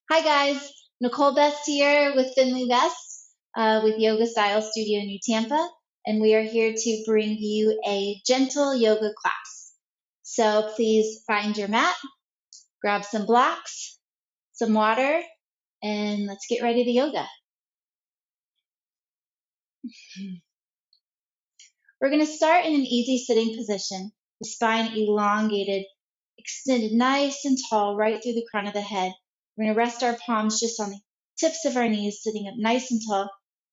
Hi guys, Nicole Best here with Finley Best with Yoga Style Studio New Tampa, and we are here to bring you a gentle yoga class. So please find your mat, grab some blocks, some water, and let's get ready to yoga. We're going to start in an easy sitting position, the spine elongated, extended nice and tall right through the crown of the head. We're going to rest our palms just on the tips of our knees, sitting up nice and tall,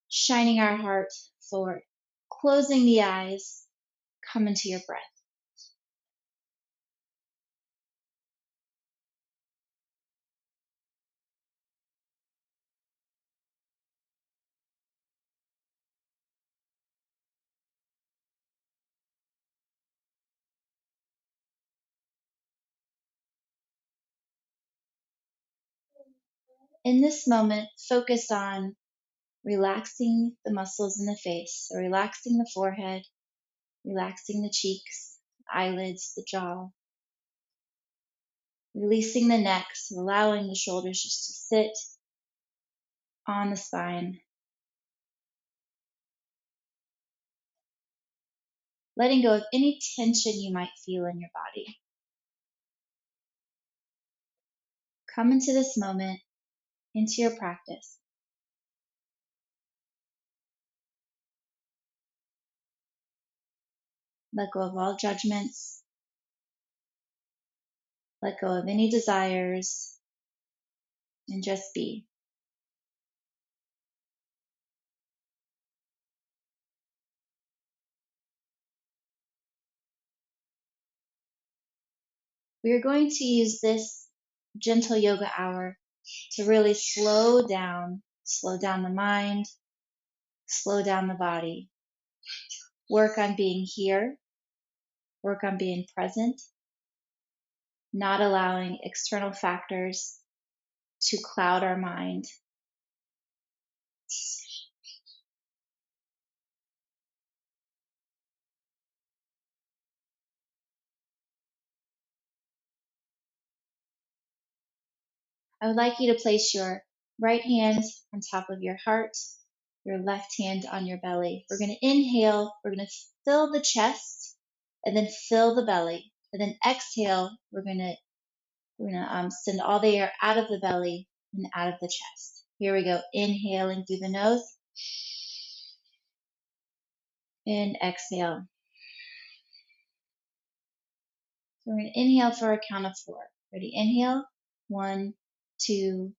shining our heart forward. Closing the eyes, come into your breath. In this moment, focus on relaxing the muscles in the face, so relaxing the forehead, relaxing the cheeks, the eyelids, the jaw, releasing the neck, so allowing the shoulders just to sit on the spine, letting go of any tension you might feel in your body. Come into this moment, into your practice. Let go of all judgments. Let go of any desires and just be. We are going to use this gentle yoga hour to really slow down the mind, slow down the body. Work on being here, work on being present, not allowing external factors to cloud our mind. I would like you to place your right hand on top of your heart, your left hand on your belly. We're going to inhale, we're going to fill the chest, and then fill the belly. And then exhale, we're going to send all the air out of the belly and out of the chest. Here we go, inhaling through the nose, and exhale. So we're going to inhale for a count of 4. Ready? Inhale, 1, 2,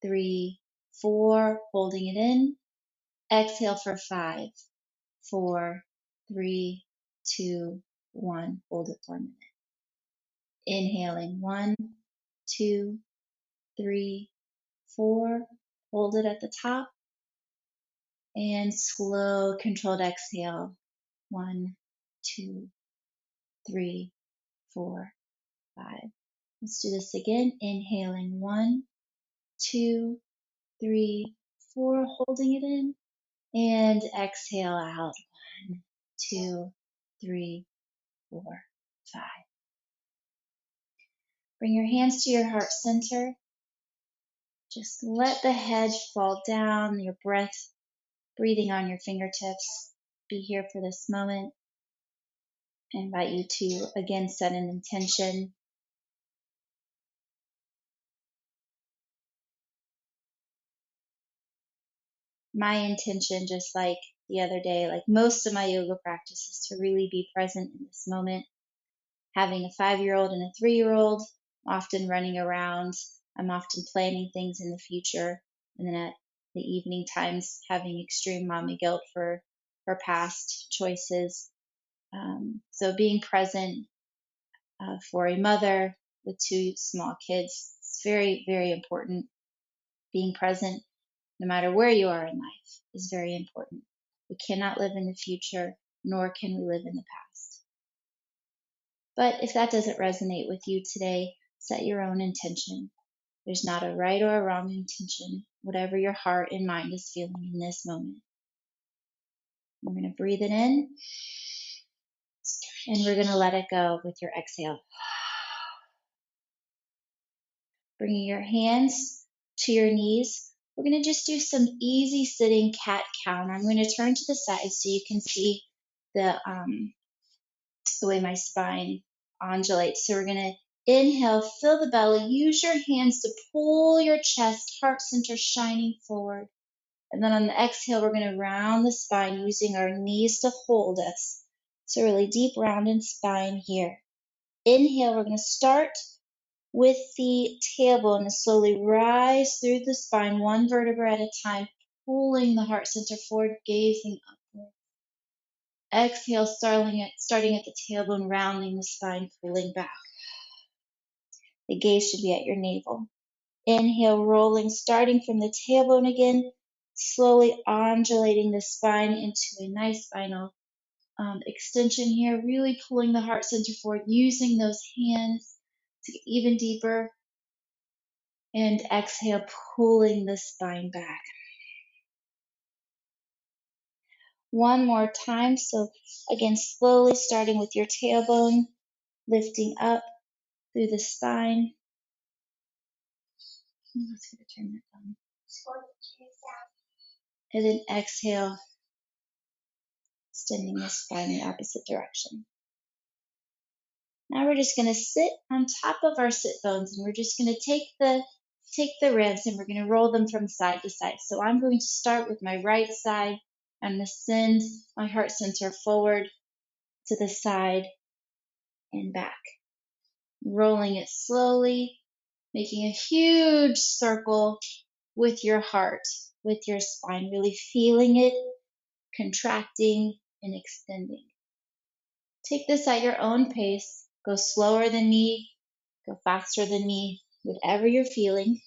3, 4, holding it in. Exhale for 5, 4, 3, 2, 1. Hold it for a minute. Inhaling 1, 2, 3, 4. Hold it at the top. And slow, controlled exhale. 1, 2, 3, 4, 5. Let's do this again. Inhaling 1, 2, 3, 4. Holding it in. And exhale out. 1, 2, 3, 4, 5. Bring your hands to your heart center. Just let the head fall down, your breath, breathing on your fingertips. Be here for this moment. I invite you to again set an intention. My intention, just like the other day, like most of my yoga practice, is to really be present in this moment. Having a 5-year-old and a 3-year-old, often running around. I'm often planning things in the future. And then at the evening times, having extreme mommy guilt for her past choices. So being present for a mother with 2 small kids is very, very important. Being present, no matter where you are in life, is very important. We cannot live in the future, nor can we live in the past. But if that doesn't resonate with you today, set your own intention. There's not a right or a wrong intention, whatever your heart and mind is feeling in this moment. We're going to breathe it in, and we're going to let it go with your exhale. Bringing your hands to your knees. We're going to just do some easy sitting cat-cow. And I'm going to turn to the side so you can see the way my spine undulates. So we're going to inhale, fill the belly, use your hands to pull your chest, heart center shining forward. And then on the exhale, we're going to round the spine using our knees to hold us. So really deep round in spine here. Inhale, we're going to start with the tailbone and slowly rise through the spine, one vertebra at a time, pulling the heart center forward, gazing upward. Exhale, starting at the tailbone, rounding the spine, pulling back. The gaze should be at your navel. Inhale, rolling, starting from the tailbone again, slowly undulating the spine into a nice spinal extension here, really pulling the heart center forward, using those hands to get even deeper. And exhale, pulling the spine back. One more time. So again, slowly starting with your tailbone, lifting up through the spine. Let's get to turn that down. And then exhale, extending the spine in the opposite direction. Now we're just going to sit on top of our sit bones, and we're just going to take the ribs and we're going to roll them from side to side. So I'm going to start with my right side. I'm going to send my heart center forward to the side and back. Rolling it slowly, making a huge circle with your heart, with your spine, really feeling it, contracting and extending. Take this at your own pace. Go slower than me, go faster than me, whatever you're feeling.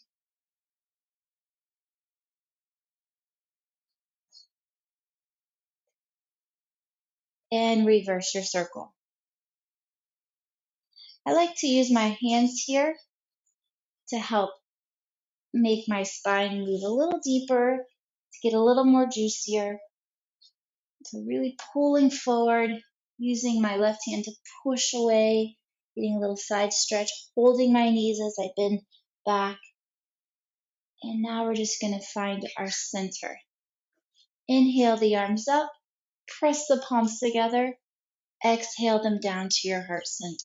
And reverse your circle. I like to use my hands here to help make my spine move a little deeper, to get a little more juicier. So really pulling forward, using my left hand to push away, getting a little side stretch, holding my knees as I bend back. And now we're just going to find our center. Inhale the arms up, press the palms together, exhale them down to your heart center.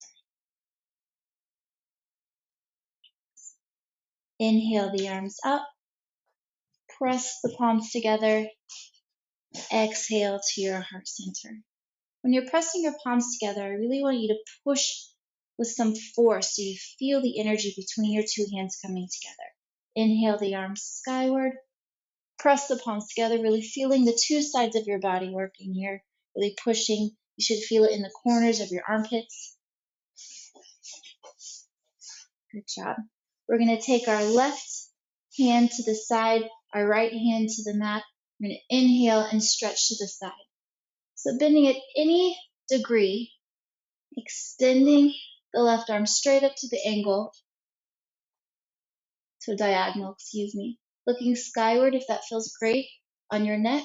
Inhale the arms up, press the palms together, exhale to your heart center. When you're pressing your palms together, I really want you to push with some force so you feel the energy between your two hands coming together. Inhale the arms skyward, press the palms together, really feeling the two sides of your body working here, really pushing. You should feel it in the corners of your armpits. Good job. We're going to take our left hand to the side, our right hand to the mat. We're going to inhale and stretch to the side. So bending at any degree, extending the left arm straight up to the angle, to a diagonal, looking skyward if that feels great on your neck,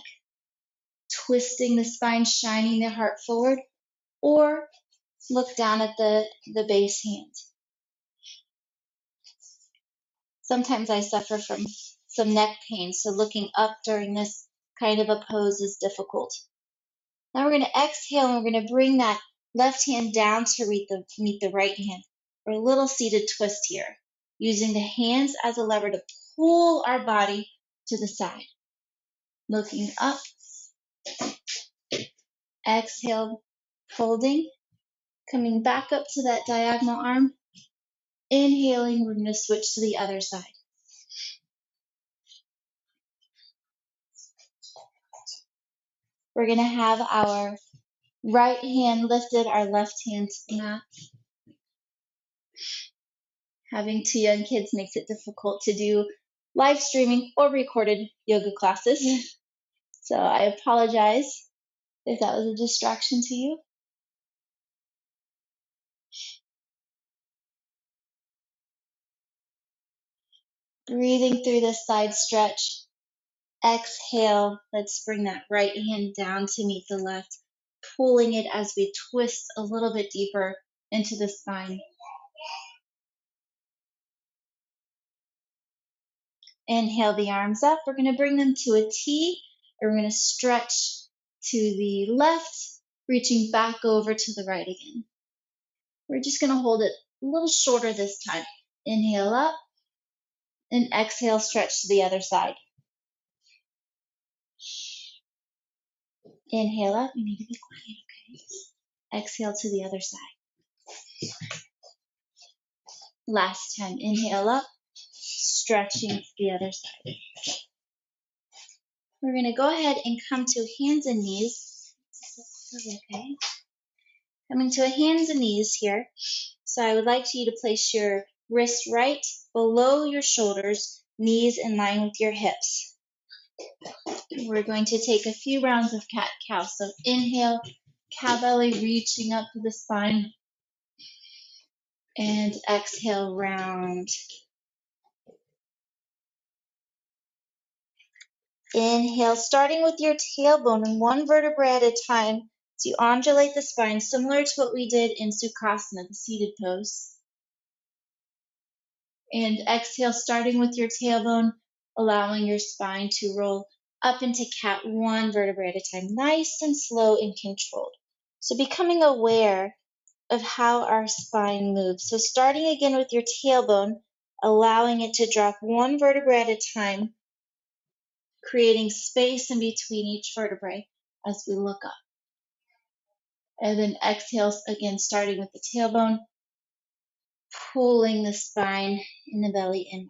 twisting the spine, shining the heart forward, or look down at the base hand. Sometimes I suffer from some neck pain, so looking up during this kind of a pose is difficult. Now we're going to exhale and we're going to bring that left hand down to meet the right hand, or a little seated twist here, using the hands as a lever to pull our body to the side. Looking up, exhale, folding, coming back up to that diagonal arm. Inhaling, we're going to switch to the other side. We're going to have our right hand lifted, our left hand to the mat. Having two young kids makes it difficult to do live streaming or recorded yoga classes. So I apologize if that was a distraction to you. Breathing through the side stretch. Exhale, let's bring that right hand down to meet the left, pulling it as we twist a little bit deeper into the spine. Inhale the arms up. We're going to bring them to a T, and we're going to stretch to the left, reaching back over to the right again. We're just going to hold it a little shorter this time. Inhale up, and exhale, stretch to the other side. Inhale up. You need to be quiet, okay? Exhale to the other side. Last time. Inhale up, stretching to the other side. We're going to go ahead and come to hands and knees. Okay. Coming to a hands and knees here. So I would like you to place your wrist right below your shoulders, knees in line with your hips. We're going to take a few rounds of cat-cow. So inhale, cow belly reaching up to the spine. And exhale, round. Inhale, starting with your tailbone and one vertebra at a time. So you undulate the spine, similar to what we did in Sukhasana, the seated pose. And exhale, starting with your tailbone, allowing your spine to roll up into cat one vertebra at a time, nice and slow and controlled. So becoming aware of how our spine moves. So starting again with your tailbone, allowing it to drop one vertebra at a time, creating space in between each vertebrae as we look up. And then exhale again, starting with the tailbone, pulling the spine and the belly inward.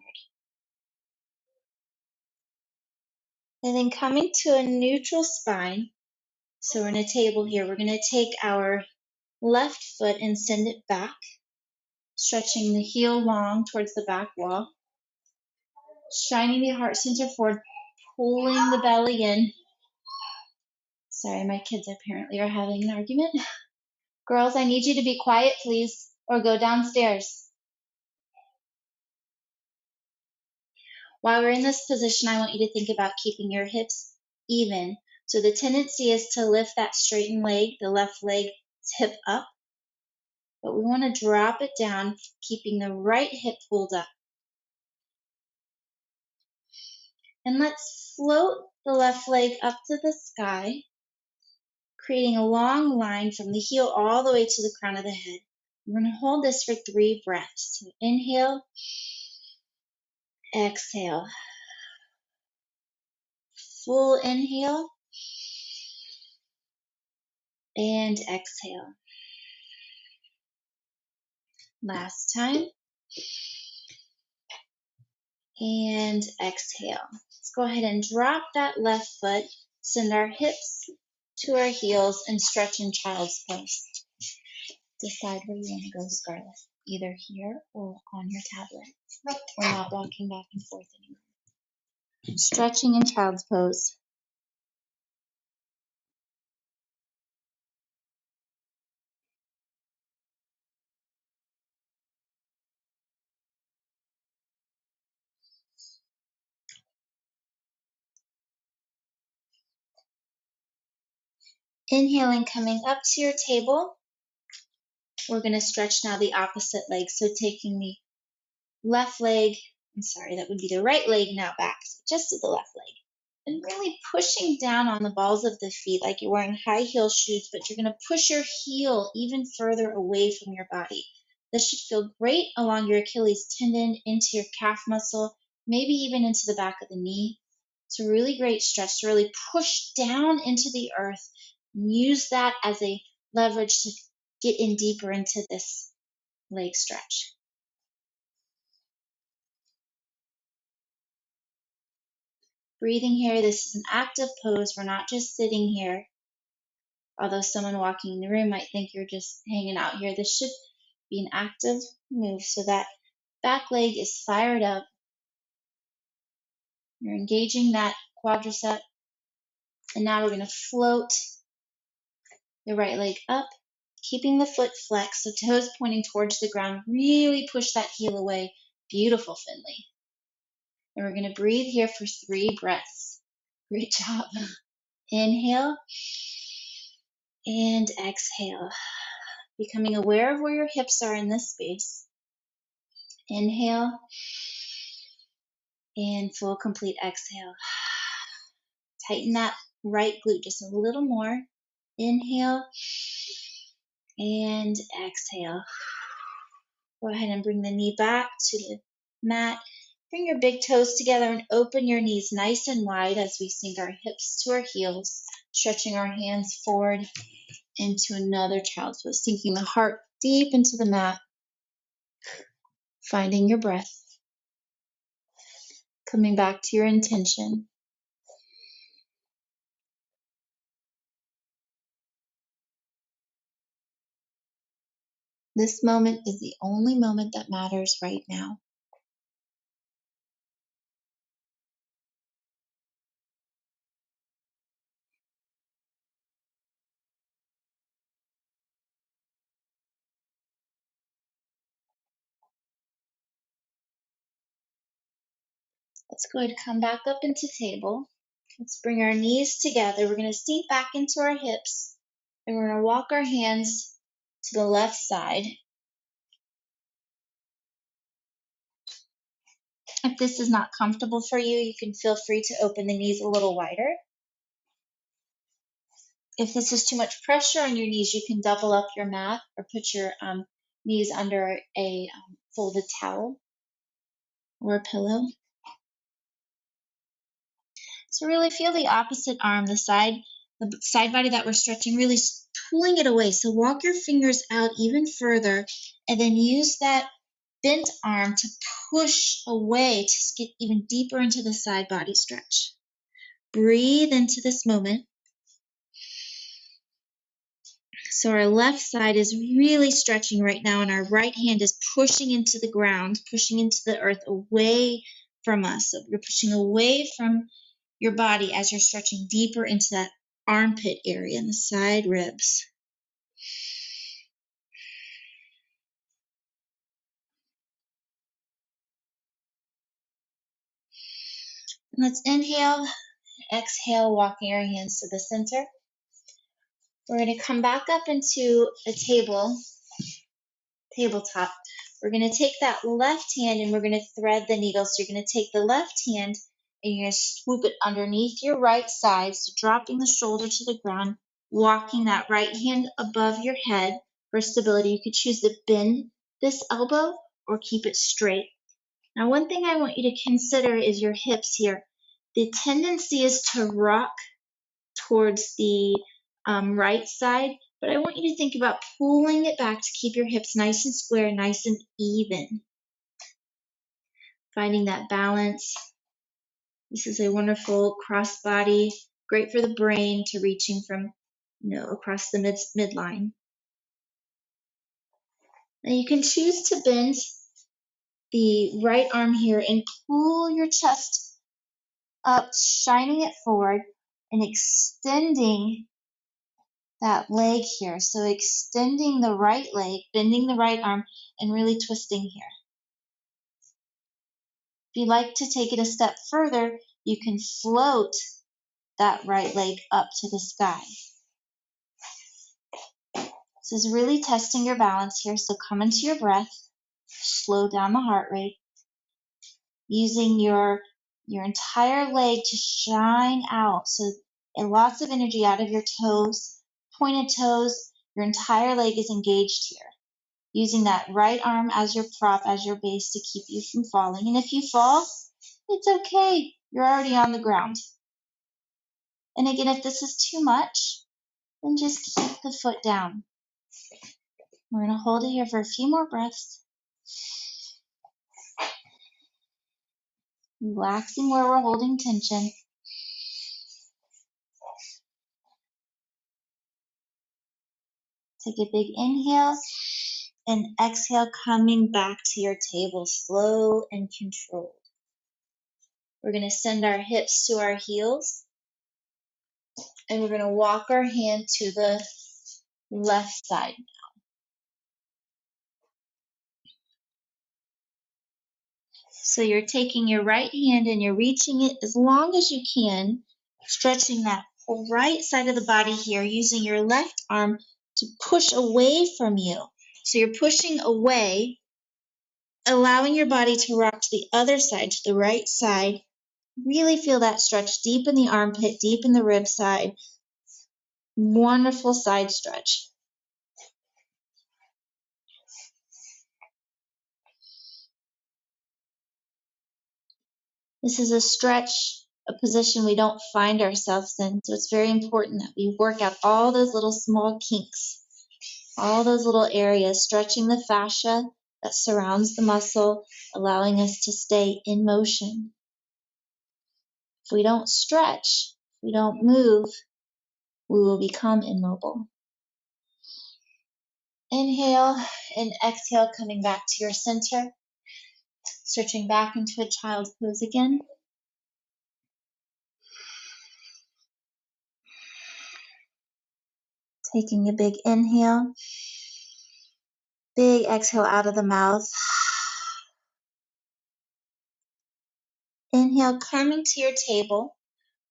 And then coming to a neutral spine. So we're in a table here. We're going to take our left foot and send it back, stretching the heel long towards the back wall, shining the heart center forward, pulling the belly in. Sorry, my kids apparently are having an argument. Girls, I need you to be quiet, please, or go downstairs. While we're in this position, I want you to think about keeping your hips even. So the tendency is to lift that straightened leg, the left leg hip up, but we want to drop it down, keeping the right hip pulled up. And let's float the left leg up to the sky, creating a long line from the heel all the way to the crown of the head. We're going to hold this for 3 breaths. So inhale, exhale. Full inhale and exhale. Last time. And exhale. Let's go ahead and drop that left foot. Send our hips to our heels and stretch in child's pose. Decide where you want to go, Scarlett. Either here or on your tablet. We're not walking back and forth anymore. Stretching in child's pose. Inhaling, coming up to your table. We're going to stretch now the opposite leg. So taking the left leg, that would be the right leg now back. So just to the left leg. And really pushing down on the balls of the feet like you're wearing high heel shoes, but you're going to push your heel even further away from your body. This should feel great along your Achilles tendon, into your calf muscle, maybe even into the back of the knee. It's a really great stretch to really push down into the earth and use that as a leverage to get in deeper into this leg stretch. Breathing here, this is an active pose. We're not just sitting here. Although someone walking in the room might think you're just hanging out here, this should be an active move so that back leg is fired up. You're engaging that quadricep. And now we're going to float the right leg up, keeping the foot flexed, so toes pointing towards the ground. Really push that heel away. Beautiful, Finley. And we're going to breathe here for 3 breaths. Great job. Inhale and exhale. Becoming aware of where your hips are in this space. Inhale And full, complete exhale. Tighten that right glute just a little more. Inhale and exhale. Go ahead and bring the knee back to the mat. Bring your big toes together and open your knees nice and wide as we sink our hips to our heels, stretching our hands forward into another child's pose, sinking the heart deep into the mat, finding your breath, coming back to your intention. This moment is the only moment that matters right now. Let's go ahead and come back up into table. Let's bring our knees together. We're going to sink back into our hips, and we're going to walk our hands to the left side. If this is not comfortable for you, you can feel free to open the knees a little wider. If this is too much pressure on your knees, you can double up your mat or put your knees under a folded towel or a pillow. So really feel the opposite arm, the side body that we're stretching, really pulling it away. So walk your fingers out even further and then use that bent arm to push away to get even deeper into the side body stretch. Breathe into this moment. So our left side is really stretching right now, and our right hand is pushing into the ground, pushing into the earth away from us. So you're pushing away from your body as you're stretching deeper into that armpit area and the side ribs. And let's inhale, exhale, walking our hands to the center. We're going to come back up into a tabletop. We're going to take that left hand and we're going to thread the needle. So you're going to take the left hand and you're going to swoop it underneath your right side, so dropping the shoulder to the ground, walking that right hand above your head for stability. You could choose to bend this elbow or keep it straight. Now, one thing I want you to consider is your hips here. The tendency is to rock towards the right side, but I want you to think about pulling it back to keep your hips nice and square, nice and even. Finding that balance. This is a wonderful crossbody, great for the brain to reaching from, across the midline. Now you can choose to bend the right arm here and pull your chest up, shining it forward and extending that leg here. So extending the right leg, bending the right arm, and really twisting here. If you'd like to take it a step further, you can float that right leg up to the sky. This is really testing your balance here. So come into your breath, slow down the heart rate, using your entire leg to shine out. So lots of energy out of your toes, pointed toes. Your entire leg is engaged here. Using that right arm as your prop, as your base to keep you from falling. And if you fall, it's okay. You're already on the ground. And again, if this is too much, then just keep the foot down. We're going to hold it here for a few more breaths. Relaxing where we're holding tension. Take a big inhale and exhale, coming back to your table, slow and controlled. We're going to send our hips to our heels, and we're going to walk our hand to the left side. So you're taking your right hand and you're reaching it as long as you can, stretching that whole right side of the body here, using your left arm to push away from you. So you're pushing away allowing your body to rock to the other side, to the right side. Really feel that stretch deep in the armpit, deep in the rib side. Wonderful side stretch. This is a stretch, a position we don't find ourselves in, so it's very important that we work out all those little small kinks, all those little areas, stretching the fascia that surrounds the muscle, allowing us to stay in motion. If we don't stretch, if we don't move, we will become immobile. Inhale and exhale, coming back to your center, stretching back into a child's pose again. Taking a big inhale, big exhale out of the mouth. Inhale, coming to your table.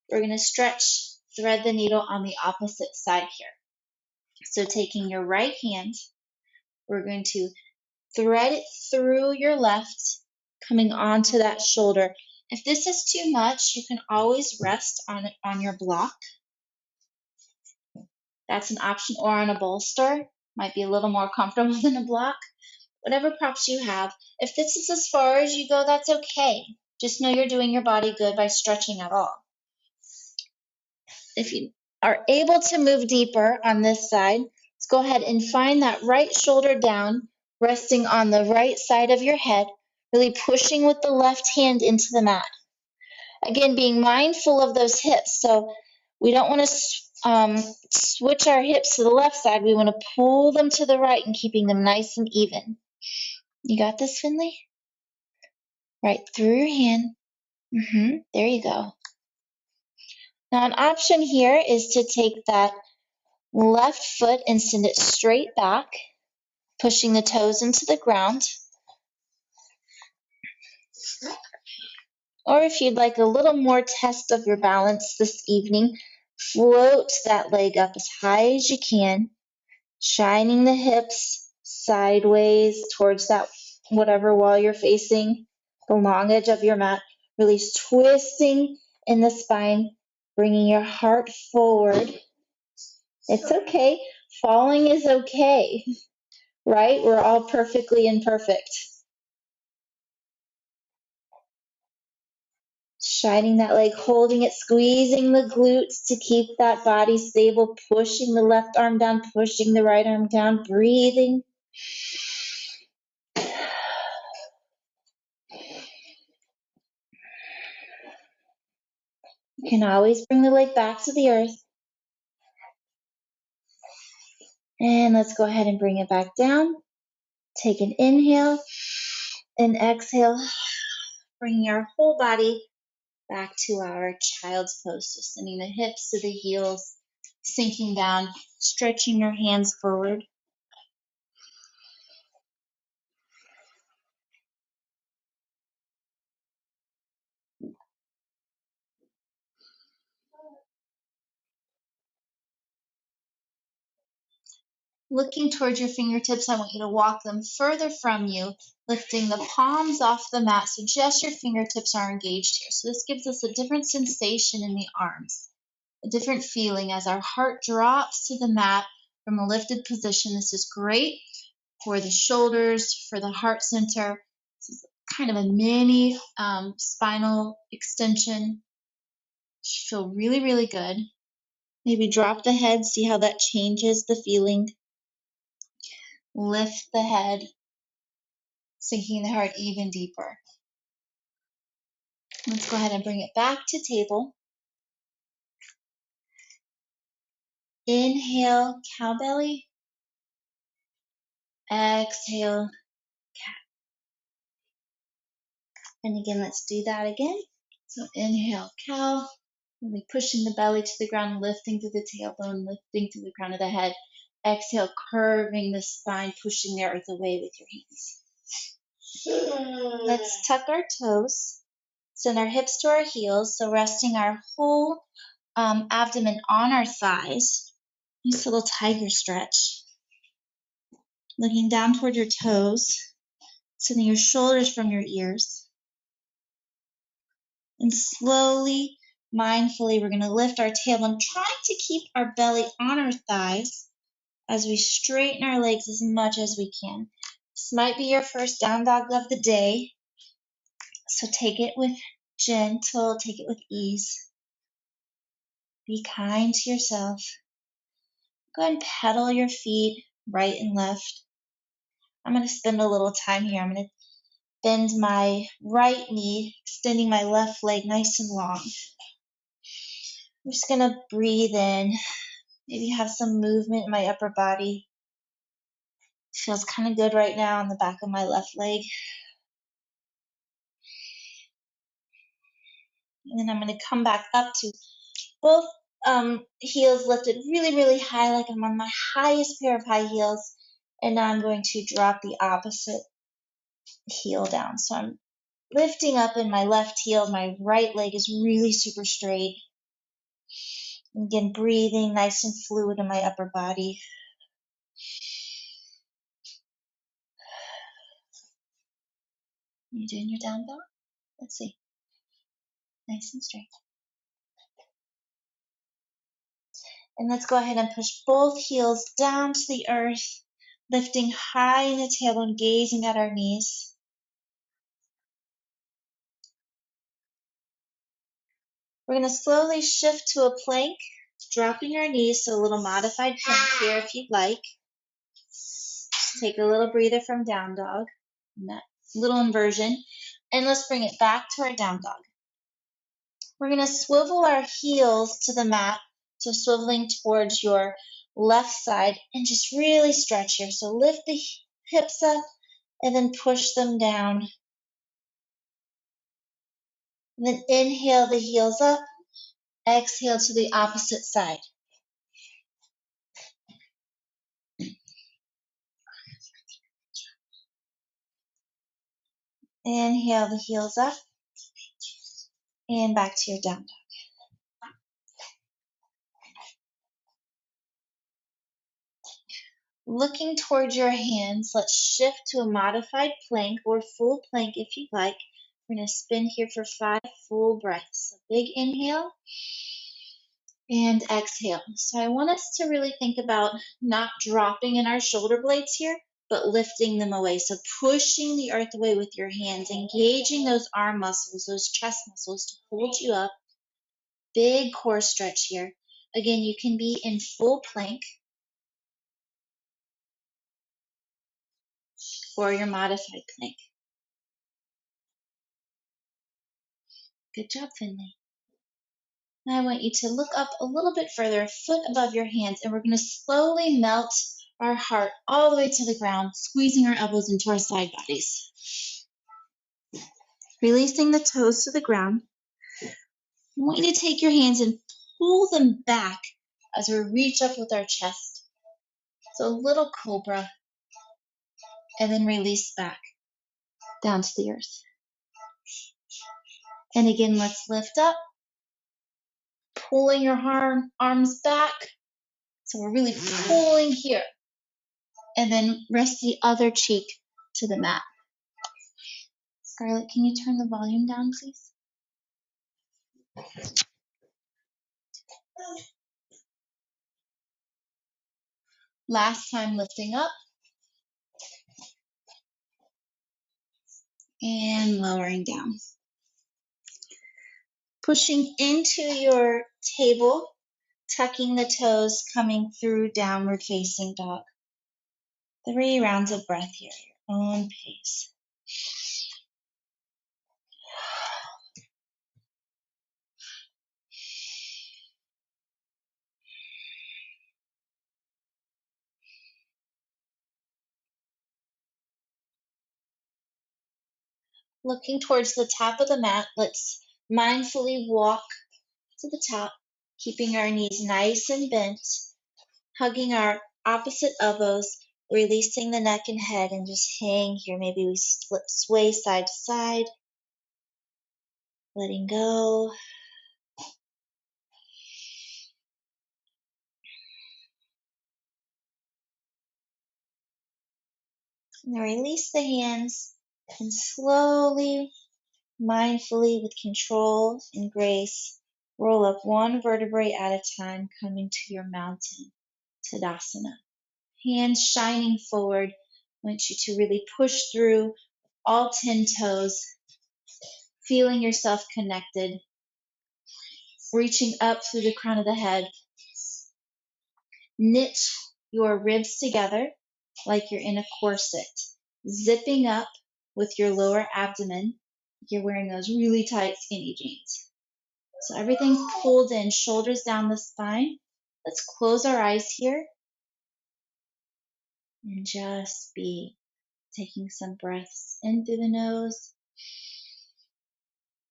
We're going to stretch, thread the needle on the opposite side here. So taking your right hand, we're going to thread it through your left, coming onto that shoulder. If this is too much, you can always rest on your block. That's an option, or on a bolster. Might be a little more comfortable than a block. Whatever props you have. If this is as far as you go, that's okay. Just know you're doing your body good by stretching at all. If you are able to move deeper on this side, let's go ahead and find that right shoulder down, resting on the right side of your head, really pushing with the left hand into the mat. Again, being mindful of those hips. So we don't want to switch our hips to the left side. We want to pull them to the right and keeping them nice and even. You got this, Finley? Right through your hand. There you go. Now an option here is to take that left foot and send it straight back, pushing the toes into the ground. Or if you'd like a little more test of your balance this evening, float that leg up as high as you can, shining the hips sideways towards that whatever wall you're facing, the long edge of your mat, really twisting in the spine, bringing your heart forward. It's okay. Falling is okay, right? We're all perfectly imperfect. Shining that leg, holding it, squeezing the glutes to keep that body stable, pushing the left arm down, pushing the right arm down, breathing. You can always bring the leg back to the earth. And let's go ahead and bring it back down. Take an inhale and exhale, bringing our whole body back to our child's pose. So sending the hips to the heels, sinking down, stretching your hands forward. Looking towards your fingertips, I want you to walk them further from you, lifting the palms off the mat so just your fingertips are engaged here. So this gives us a different sensation in the arms, a different feeling as our heart drops to the mat from a lifted position. This is great for the shoulders, for the heart center. This is kind of a mini spinal extension. Should feel really, really good. Maybe drop the head, see how that changes the feeling. Lift the head, sinking the heart even deeper. Let's go ahead and bring it back to table. Inhale, cow belly. Exhale, cat. And again, let's do that again. So inhale, cow. Really pushing the belly to the ground, lifting through the tailbone, lifting through the crown of the head. Exhale, curving the spine, pushing the earth away with your hands. Let's tuck our toes. Send our hips to our heels, so resting our whole abdomen on our thighs. Nice little tiger stretch. Looking down toward your toes. Extending your shoulders from your ears. And slowly, mindfully, we're going to lift our tailbone, trying to keep our belly on our thighs as we straighten our legs as much as we can. This might be your first down dog of the day, so take it with gentle, take it with ease. Be kind to yourself. Go ahead and pedal your feet right and left. I'm going to spend a little time here. I'm going to bend my right knee, extending my left leg nice and long. I'm just going to breathe in. Maybe have some movement in my upper body. Feels kind of good right now on the back of my left leg. And then I'm going to come back up to both heels lifted really, really high, like I'm on my highest pair of high heels. And now I'm going to drop the opposite heel down. So I'm lifting up in my left heel. My right leg is really super straight. Again, breathing nice and fluid in my upper body. You doing your down dog? Let's see. Nice and straight. And let's go ahead and push both heels down to the earth, lifting high in the tailbone, gazing at our knees. We're going to slowly shift to a plank, dropping our knees, so a little modified plank here if you'd like. Just take a little breather from down dog, and that little inversion, and let's bring it back to our down dog. We're going to swivel our heels to the mat, so swiveling towards your left side, and just really stretch here. So lift the hips up and then push them down. And then inhale the heels up, exhale to the opposite side. Inhale the heels up and back to your down dog. Looking towards your hands, let's shift to a modified plank or full plank if you'd like. We're going to spin here for 5 full breaths. So big inhale and exhale. So I want us to really think about not dropping in our shoulder blades here, but lifting them away. So pushing the earth away with your hands, engaging those arm muscles, those chest muscles to hold you up. Big core stretch here. Again, you can be in full plank or your modified plank. Good job, Finley. Now I want you to look up a little bit further, a foot above your hands, and we're going to slowly melt our heart all the way to the ground, squeezing our elbows into our side bodies. Releasing the toes to the ground. I want you to take your hands and pull them back as we reach up with our chest. So a little cobra, and then release back down to the earth. And again, let's lift up, pulling your arms back. So we're really pulling here. And then rest the other cheek to the mat. Scarlett, can you turn the volume down, please? Last time, lifting up and lowering down. Pushing into your table, tucking the toes, coming through downward facing dog. 3 rounds of breath here, your own pace. Looking towards the top of the mat, let's mindfully walk to the top, keeping our knees nice and bent, hugging our opposite elbows, releasing the neck and head, and just hang here. Maybe we sway side to side, letting go. Now release the hands And slowly, mindfully, with control and grace, roll up one vertebrae at a time, coming to your mountain, Tadasana. Hands shining forward. I want you to really push through all 10 toes, feeling yourself connected, reaching up through the crown of the head. Knit your ribs together like you're in a corset, zipping up with your lower abdomen. You're wearing those really tight, skinny jeans. So everything's pulled in, shoulders down the spine. Let's close our eyes here and just be taking some breaths in through the nose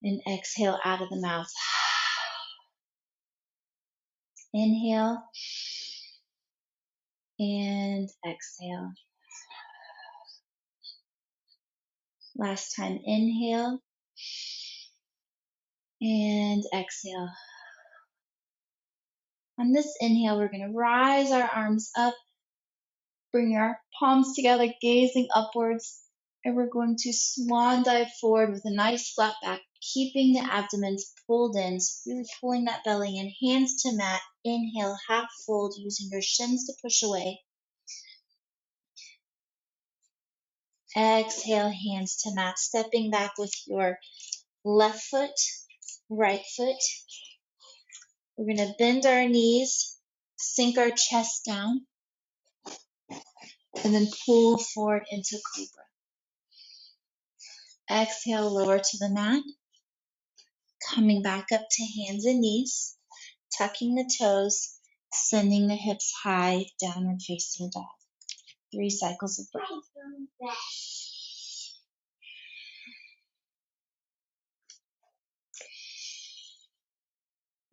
and exhale out of the mouth. Inhale and exhale. Last time, inhale and exhale. On this inhale, we're going to rise our arms up, bring our palms together, gazing upwards, and we're going to swan dive forward with a nice flat back, keeping the abdomen pulled in, so really pulling that belly in. Hands to mat. Inhale, half fold, using your shins to push away. Exhale, hands to mat, stepping back with your left foot, right foot. We're going to bend our knees, sink our chest down, and then pull forward into cobra. Exhale, lower to the mat, coming back up to hands and knees, tucking the toes, sending the hips high, downward facing dog. 3 cycles of breath.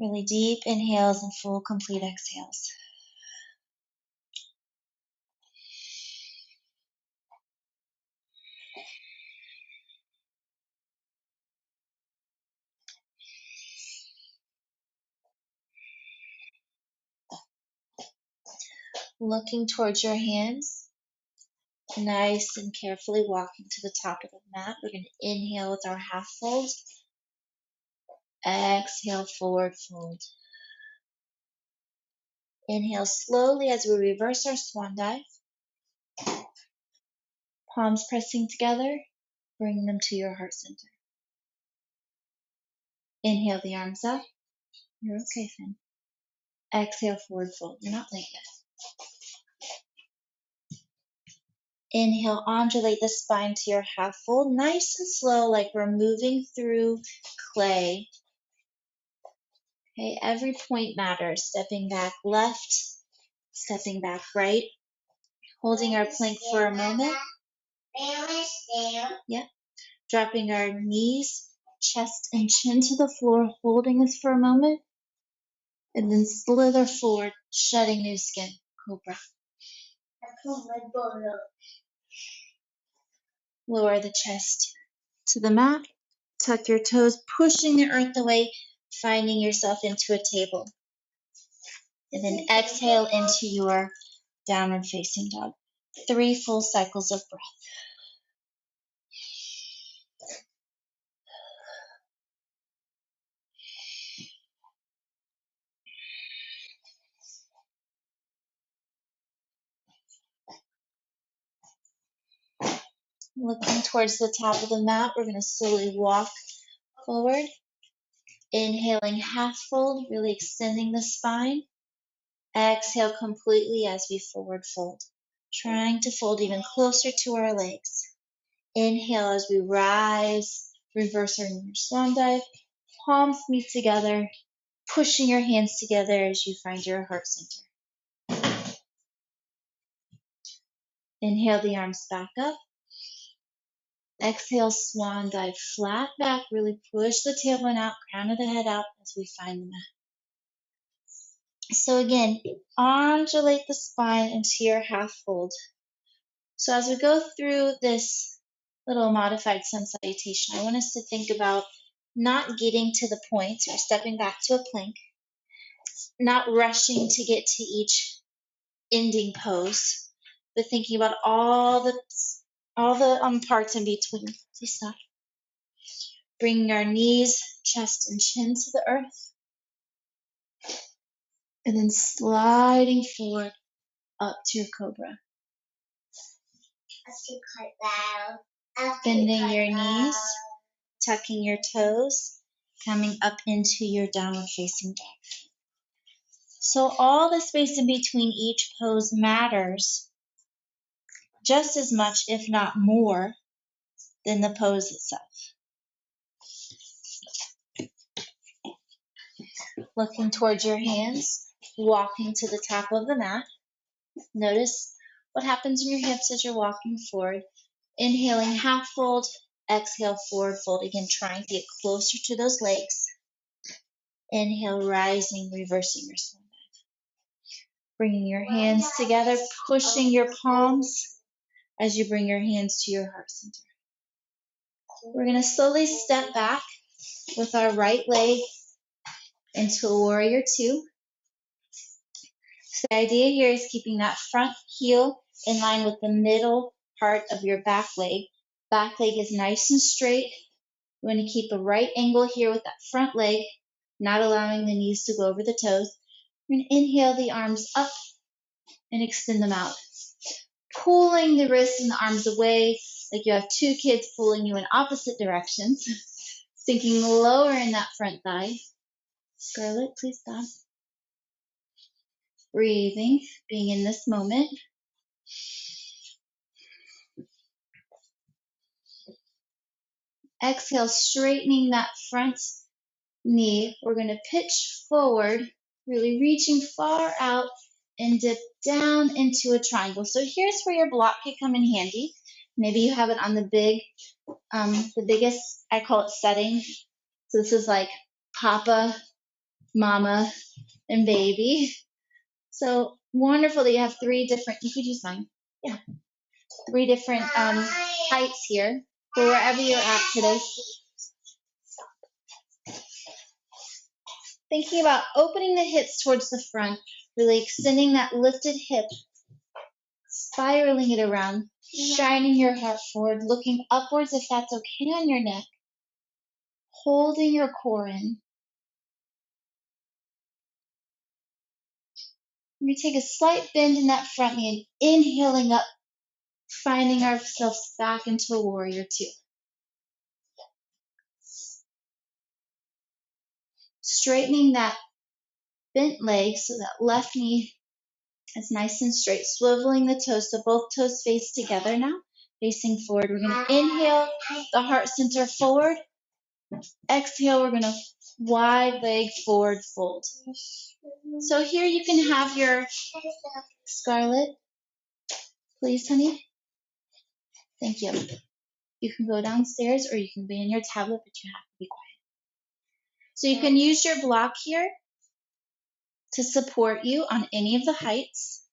Really deep inhales and full, complete exhales. Looking towards your hands, nice and carefully walking to the top of the mat. We're going to inhale with our half fold. Exhale, forward fold. Inhale slowly as we reverse our swan dive. Palms pressing together, bring them to your heart center. Inhale the arms up. You're okay, Finn. Exhale, forward fold. You're not late yet. Inhale, undulate the spine to your half fold. Nice and slow, like we're moving through clay. Okay, every point matters. Stepping back left, stepping back right. Holding our plank for a moment. Yep. Dropping our knees, chest and chin to the floor, holding this for a moment. And then slither forward, shedding new skin. Cobra. Lower the chest to the mat. Tuck your toes, pushing the earth away, finding yourself into a table. And then exhale into your downward facing dog. 3 full cycles of breath. Looking towards the top of the mat, we're going to slowly walk forward. Inhaling half fold, really extending the spine. Exhale completely as we forward fold. Trying to fold even closer to our legs. Inhale as we rise, reverse our swan dive. Palms meet together, pushing your hands together as you find your heart center. Inhale the arms back up. Exhale, swan dive flat back. Really push the tailbone out, crown of the head out as we find the mat. So again, undulate the spine into your half fold. So as we go through this little modified sun salutation, I want us to think about not getting to the point or stepping back to a plank, not rushing to get to each ending pose, but thinking about all the all the parts in between. Please stop. Bringing our knees, chest, and chin to the earth. And then sliding forward up to your cobra. Bending your knees, tucking your toes, coming up into your downward facing dog. So all the space in between each pose matters just as much, if not more, than the pose itself. Looking towards your hands, walking to the top of the mat. Notice what happens in your hips as you're walking forward. Inhaling, half fold. Exhale, forward fold. Again, trying to get closer to those legs. Inhale, rising, reversing your spine. Bringing your hands together, pushing your palms as you bring your hands to your heart center. We're going to slowly step back with our right leg into a warrior two. So the idea here is keeping that front heel in line with the middle part of your back leg. Back leg is nice and straight. We want to keep a right angle here with that front leg, not allowing the knees to go over the toes. We're going to inhale the arms up and extend them out. Pulling the wrists and the arms away like you have two kids pulling you in opposite directions. Sinking lower in that front thigh. Scarlett, please stop. Breathing, being in this moment. Exhale, straightening that front knee. We're going to pitch forward, really reaching far out and dip down into a triangle. So here's where your block can come in handy. Maybe you have it on the biggest, I call it setting. So this is like Papa, Mama, and Baby. So wonderful that you have three different, you could use mine. Yeah. Three different heights here for wherever you're at today. Thinking about opening the hips towards the front, really extending that lifted hip, spiraling it around, shining your heart forward, looking upwards if that's okay on your neck, holding your core in. We're going to take a slight bend in that front knee and inhaling up, finding ourselves back into a warrior two. Straightening that bent leg so that left knee is nice and straight. Swiveling the toes so both toes face together now, facing forward. We're going to inhale the heart center forward. Exhale, we're going to wide leg forward fold. So here you can have your Scarlett. Please, honey. Thank you. You can go downstairs or you can be in your tablet, but you have to be quiet. So you can use your block here to support you on any of the heights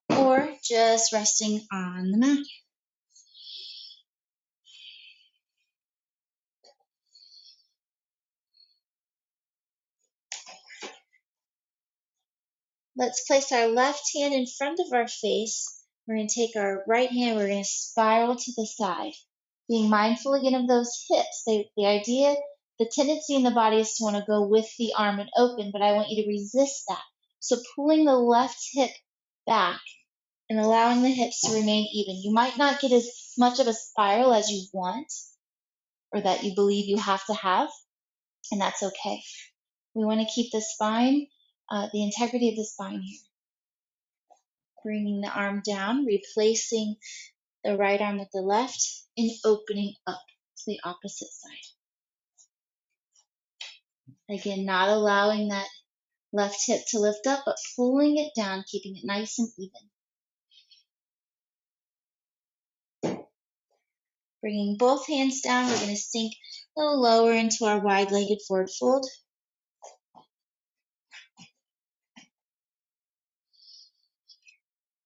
or just resting on the mat. Let's place our left hand in front of our face. We're going to take our right hand, we're going to spiral to the side. Being mindful again of those hips. The idea, the tendency in the body is to want to go with the arm and open, but I want you to resist that. So pulling the left hip back and allowing the hips to remain even. You might not get as much of a spiral as you want or that you believe you have to have, and that's okay. We want to keep the spine, the integrity of the spine here. Bringing the arm down, replacing the right arm with the left, and opening up to the opposite side. Again, not allowing that left hip to lift up, but pulling it down, keeping it nice and even. Bringing both hands down, we're going to sink a little lower into our wide-legged forward fold.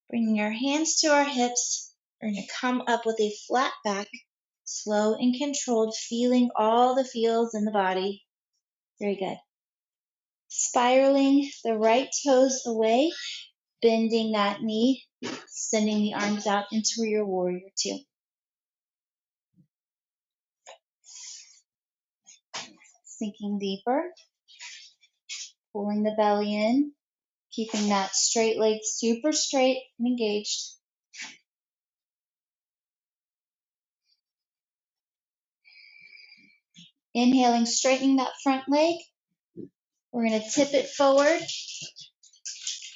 Bringing our hands to our hips, we're going to come up with a flat back, slow and controlled, feeling all the feels in the body. Very good. Spiraling the right toes away, bending that knee, sending the arms out into your warrior two. Sinking deeper, pulling the belly in, keeping that straight leg super straight and engaged. Inhaling, straightening that front leg. We're going to tip it forward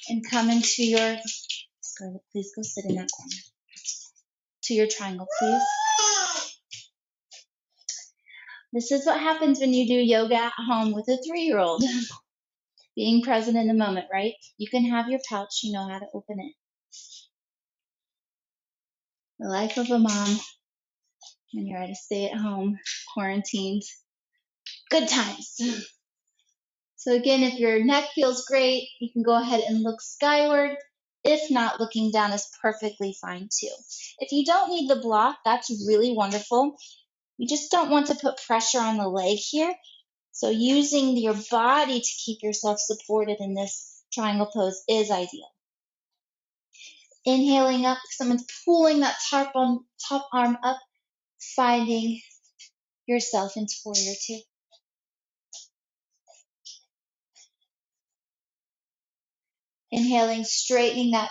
and come into your, Scarlett, please go sit in that corner. To your triangle, please. This is what happens when you do yoga at home with a 3-year-old. Being present in the moment, right? You can have your pouch, you know how to open it. The life of a mom when you're at a stay-at-home, quarantined. Good times. So again, if your neck feels great, you can go ahead and look skyward. If not, looking down is perfectly fine too. If you don't need the block, that's really wonderful. You just don't want to put pressure on the leg here. So using your body to keep yourself supported in this triangle pose is ideal. Inhaling up, someone's pulling that top arm up, finding yourself into warrior two. Inhaling, straightening that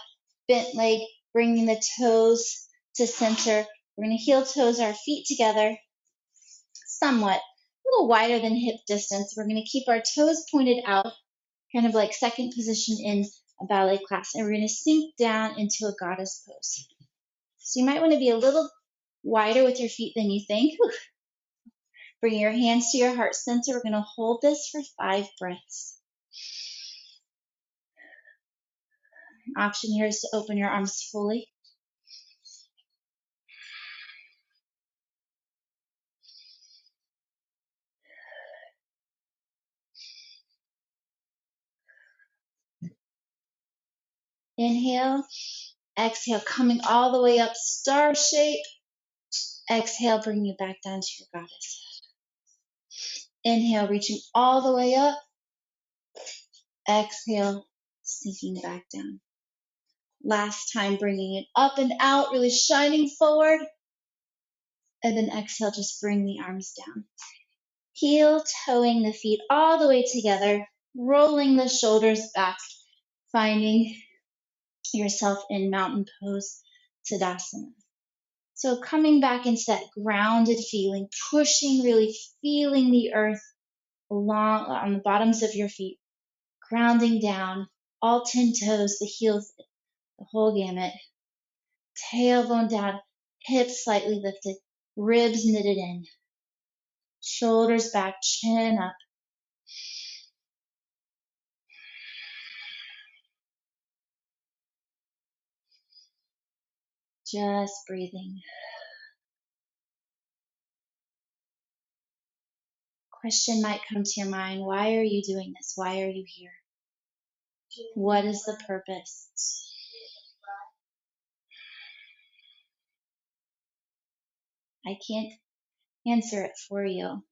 bent leg, bringing the toes to center. We're going to heel toes our feet together, somewhat, a little wider than hip distance. We're going to keep our toes pointed out, kind of like second position in a ballet class. And we're going to sink down into a goddess pose. So you might want to be a little wider with your feet than you think. Bring your hands to your heart center. We're going to hold this for 5 breaths. An option here is to open your arms fully. Inhale, exhale, coming all the way up, star shape. Exhale, bring you back down to your goddess. Inhale, reaching all the way up. Exhale, sinking back down. Last time, bringing it up and out, really shining forward. And then exhale, just bring the arms down. Heel toeing the feet all the way together, rolling the shoulders back, finding yourself in mountain pose, Tadasana. So coming back into that grounded feeling, pushing, really feeling the earth along on the bottoms of your feet, grounding down, all 10 toes, the heels, the whole gamut. Tailbone down, hips slightly lifted, ribs knitted in, shoulders back, chin up. Just breathing. Question might come to your mind, why are you doing this? Why are you here? What is the purpose? I can't answer it for you.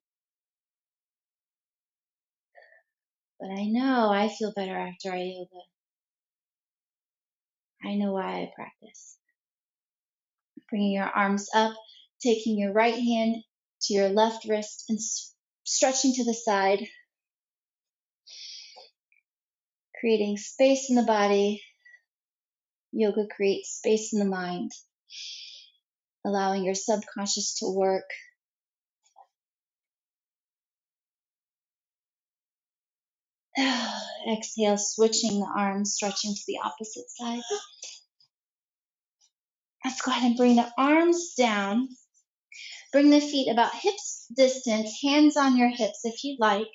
But I know I feel better after I yoga. I know why I practice. Bringing your arms up, taking your right hand to your left wrist and stretching to the side. Creating space in the body. Yoga creates space in the mind. Allowing your subconscious to work. Exhale, switching the arms, stretching to the opposite side. Let's go ahead and bring the arms down. Bring the feet about hips distance, hands on your hips if you'd like.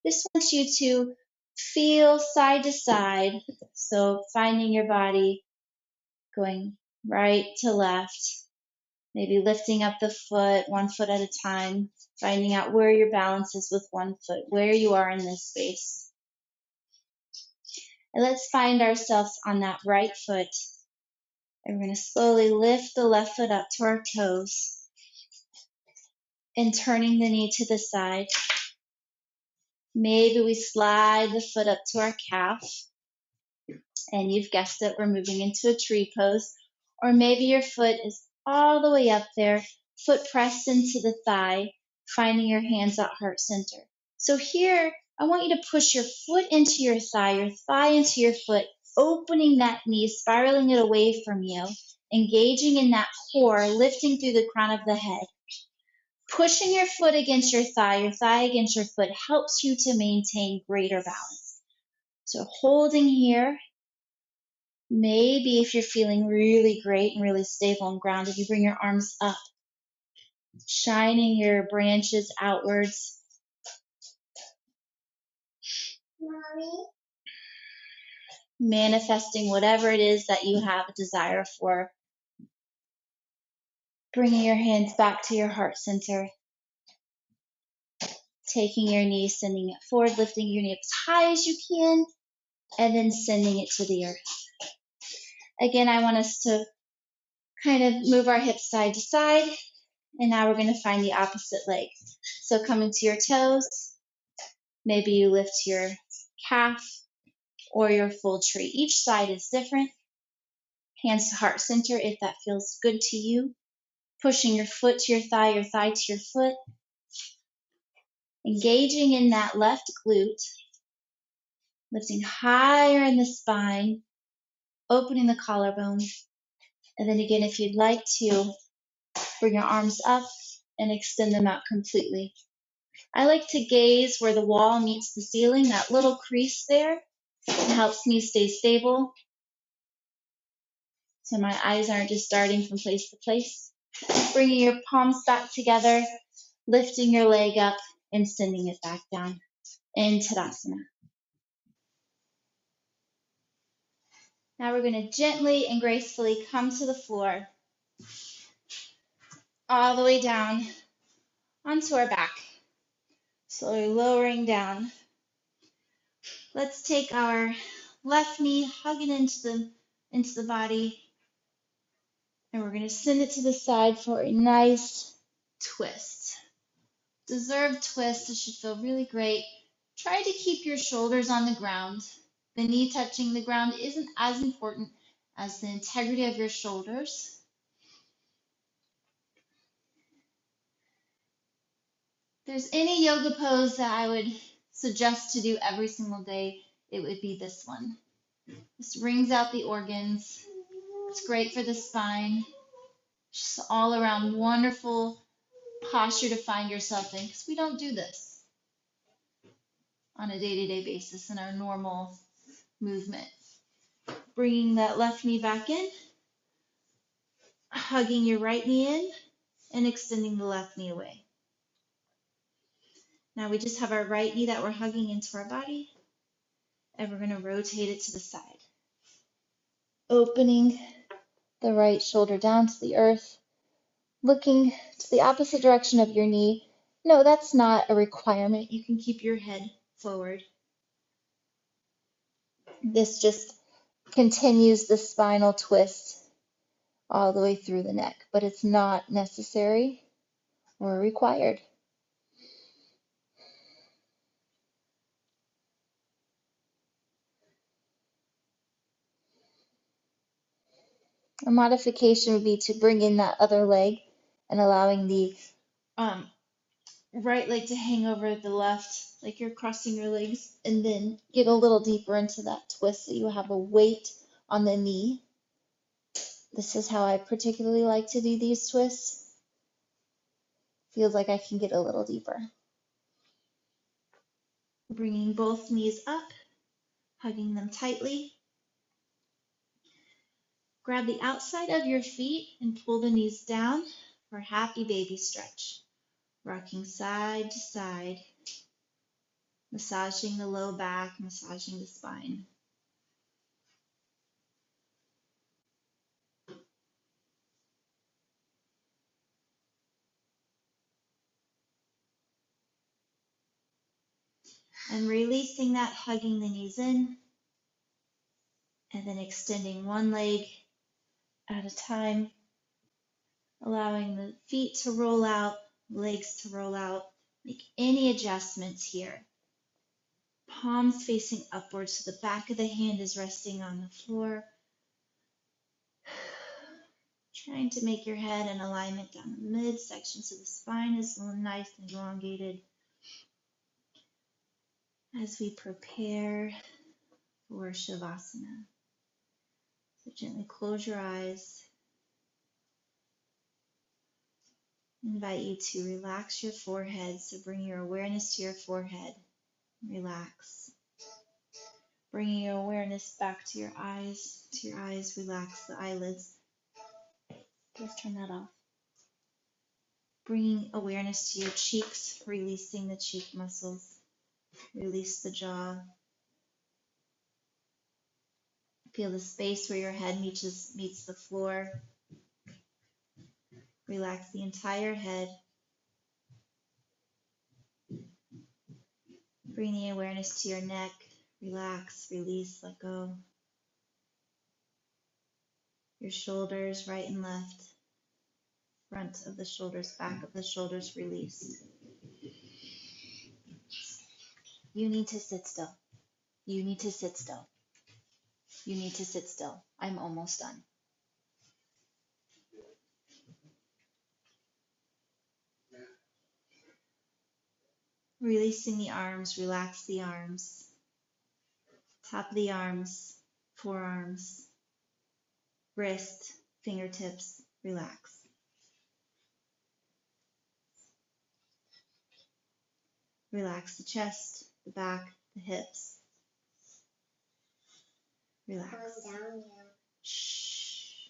Just want you to feel side to side. So finding your body going right to left. Maybe lifting up the foot, 1 foot at a time. Finding out where your balance is with 1 foot, where you are in this space. And let's find ourselves on that right foot. And we're going to slowly lift the left foot up to our toes. And turning the knee to the side. Maybe we slide the foot up to our calf. And you've guessed it, we're moving into a tree pose. Or maybe your foot is all the way up there, foot pressed into the thigh, finding your hands at heart center. So here, I want you to push your foot into your thigh into your foot, opening that knee, spiraling it away from you, engaging in that core, lifting through the crown of the head. Pushing your foot against your thigh against your foot helps you to maintain greater balance. So holding here, maybe if you're feeling really great and really stable and grounded, you bring your arms up, shining your branches outwards. Mommy. Manifesting whatever it is that you have a desire for. Bringing your hands back to your heart center. Taking your knee, sending it forward, lifting your knee up as high as you can, and then sending it to the earth. Again, I want us to kind of move our hips side to side, and now we're going to find the opposite leg. So coming to your toes, maybe you lift your calf or your full tree. Each side is different. Hands to heart center if that feels good to you. Pushing your foot to your thigh to your foot. Engaging in that left glute. Lifting higher in the spine. Opening the collarbone. And then again, if you'd like to, bring your arms up and extend them out completely. I like to gaze where the wall meets the ceiling, that little crease there. It helps me stay stable, so my eyes aren't just darting from place to place. Bringing your palms back together, lifting your leg up and sending it back down in Tadasana. Now we're going to gently and gracefully come to the floor, all the way down onto our back, slowly lowering down. Let's take our left knee, hug it into the body, and we're going to send it to the side for a nice twist. Deserved twist. This should feel really great. Try to keep your shoulders on the ground. The knee touching the ground isn't as important as the integrity of your shoulders. If there's any yoga pose that I would suggest to do every single day, it would be this one. This wrings out the organs. It's great for the spine. Just all around wonderful posture to find yourself in, because we don't do this on a day-to-day basis in our normal movement. Bringing that left knee back in, hugging your right knee in, and extending the left knee away. Now we just have our right knee that we're hugging into our body, and we're going to rotate it to the side. Opening the right shoulder down to the earth, looking to the opposite direction of your knee. No, that's not a requirement. You can keep your head forward. This just continues the spinal twist all the way through the neck, but it's not necessary or required. A modification would be to bring in that other leg and allowing the right leg to hang over the left, like you're crossing your legs, and then get a little deeper into that twist so you have a weight on the knee. This is how I particularly like to do these twists. Feels like I can get a little deeper. Bringing both knees up, hugging them tightly. Grab the outside of your feet and pull the knees down for a happy baby stretch. Rocking side to side, massaging the low back, massaging the spine. And releasing that, hugging the knees in, and then extending one leg at a time, allowing the feet to roll out, legs to roll out. Make any adjustments here. Palms facing upwards, so the back of the hand is resting on the floor. Trying to make your head in alignment down the midsection so the spine is nice and elongated as we prepare for Shavasana. So gently close your eyes. I invite you to relax your forehead. So bring your awareness to your forehead. Relax. Bringing your awareness back to your eyes. Relax the eyelids. Just turn that off. Bringing awareness to your cheeks, releasing the cheek muscles. Release the jaw. Feel the space where your head meets the floor. Relax the entire head. Bring the awareness to your neck. Relax, release, let go. Your shoulders, right and left. Front of the shoulders, back of the shoulders, release. You need to sit still. You need to sit still. You need to sit still. I'm almost done. Releasing the arms, relax the arms. Top of the arms, forearms, wrist, fingertips, relax. Relax the chest, the back, the hips. Relax. Calm down now. Shh.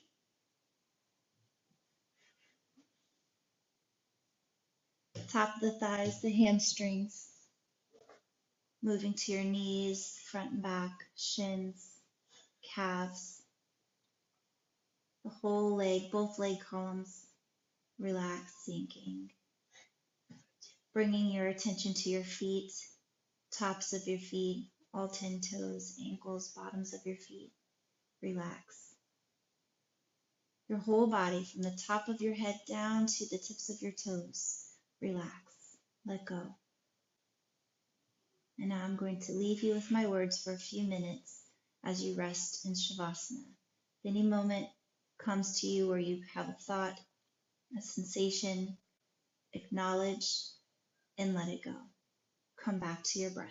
Top of the thighs, the hamstrings. Moving to your knees, front and back, shins, calves. The whole leg, both leg columns. Relax, sinking. Bringing your attention to your feet, tops of your feet, all 10 toes, ankles, bottoms of your feet. Relax. Your whole body from the top of your head down to the tips of your toes. Relax. Let go. And now I'm going to leave you with my words for a few minutes as you rest in Shavasana. If any moment comes to you where you have a thought, a sensation, acknowledge and let it go. Come back to your breath.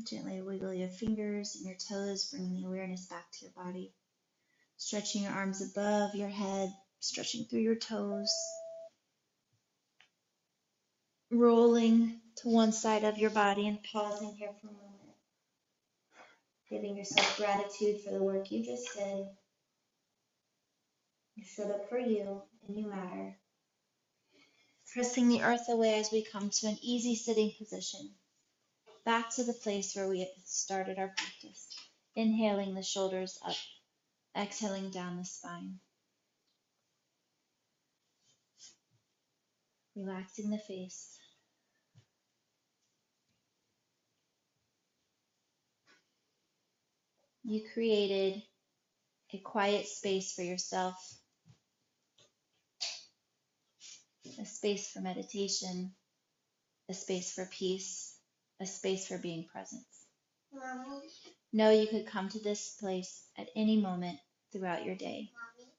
Gently wiggle your fingers and your toes, bringing the awareness back to your body. Stretching your arms above your head, stretching through your toes. rolling to one side of your body and pausing here for a moment, giving yourself gratitude for the work you just did. You showed up for you and you matter. Pressing the earth away as we come to an easy sitting position, back to the place where we started our practice. Inhaling the shoulders up, exhaling down the spine. Relaxing the face. You created a quiet space for yourself, a space for meditation, a space for peace, a space for being present. Mommy. Know you could come to this place at any moment throughout your day. Mommy.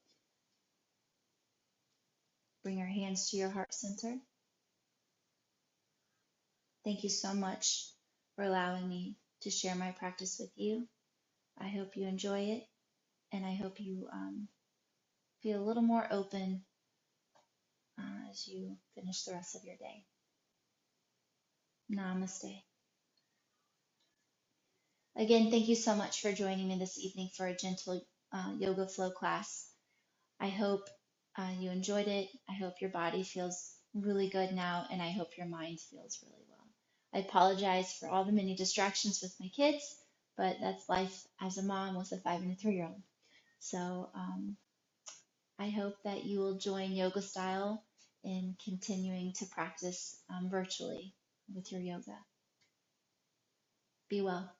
Bring your hands to your heart center. Thank you so much for allowing me to share my practice with you. I hope you enjoy it, and I hope you feel a little more open as you finish the rest of your day. Namaste. Again, thank you so much for joining me this evening for a gentle yoga flow class. I hope you enjoyed it. I hope your body feels really good now, and I hope your mind feels really well. I apologize for all the many distractions with my kids, but that's life as a mom with a 5 and a 3-year-old. So I hope that you will join Yoga Style in continuing to practice virtually with your yoga. Be well.